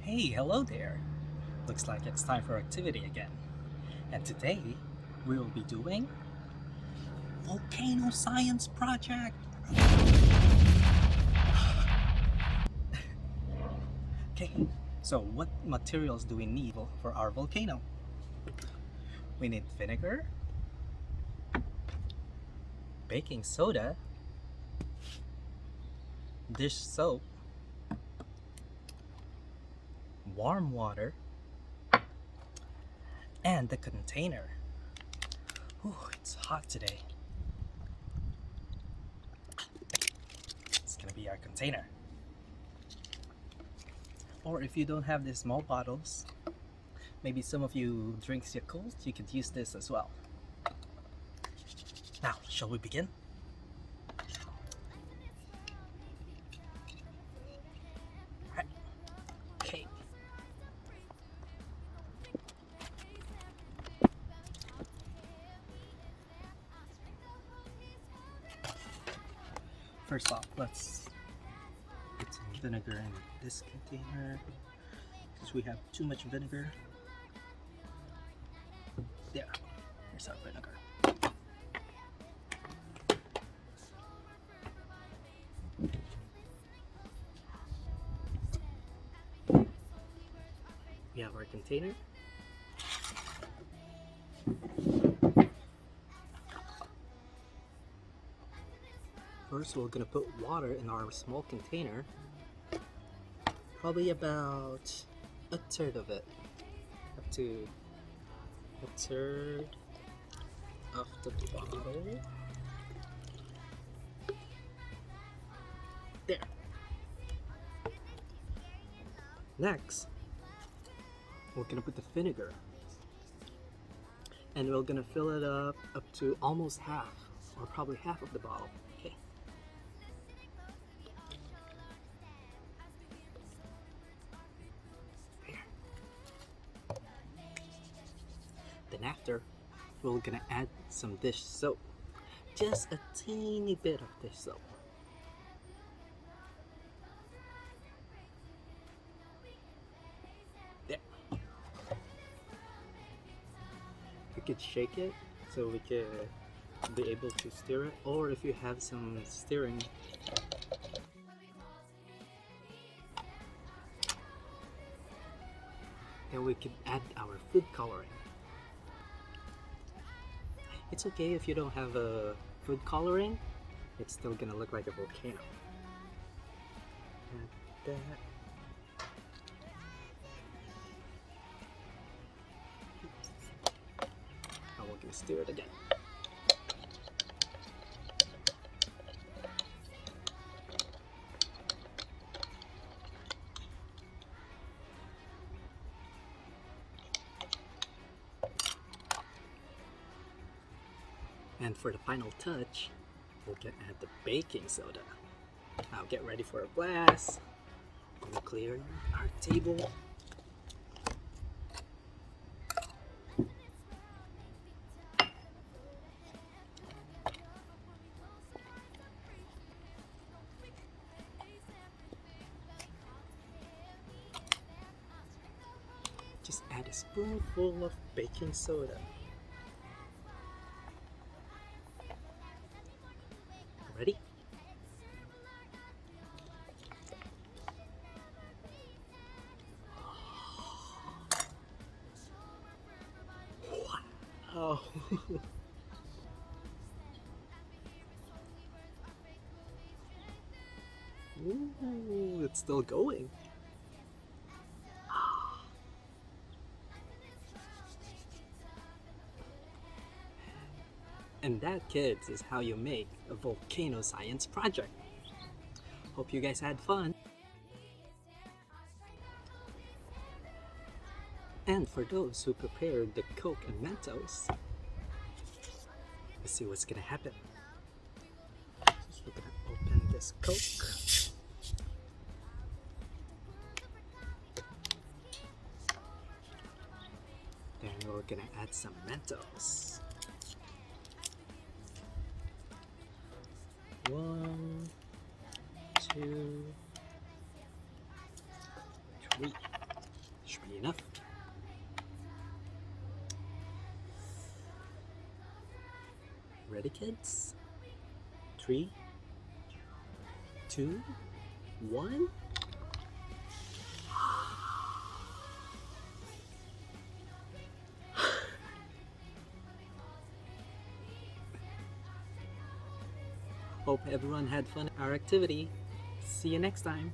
Hey, hello there! Looks like it's time for activity again. And today, we will be doing Volcano Science Project! Okay, so what materials do we need for our volcano? We need vinegar, baking soda, dish soap, warm water, and the container. Ooh, it's hot today. It's gonna be our container. Or if you don't have the small bottles, maybe some of you drink Yakult, you could use this as well. Now, shall we begin? Alright. Okay. First off, let's put some vinegar in this container because we have too much vinegar. There, here's our vinegar. We have our container. First, we're gonna put water in our small container. Probably about a third of it, up to a third of the bottle. There. Next, we're gonna put the vinegar, and we're gonna fill it up to almost half, or probably half of the bottle. Okay. There. Then after, we're gonna add some dish soap, just a teeny bit of dish soap. There. We could shake it so we can be able to stir it, or if you have some stirring, then we could add our food coloring. It's okay if you don't have a food coloring, it's still gonna look like a volcano. Add that. Now we're gonna stir it again. And for the final touch, we're gonna add the baking soda. Now get ready for a glass. We'll clear our table. Just add a spoonful of baking soda. Ready? Wow! Ooh, it's still going. And that, kids, is how you make a volcano science project. Hope you guys had fun. And for those who prepared the Coke and Mentos, let's see what's gonna happen. So we're gonna open this Coke. Then we're gonna add some Mentos. 1, 2, 3. Should be enough. Ready, kids? 3, 2, 1. Hope everyone had fun at our activity. See you next time.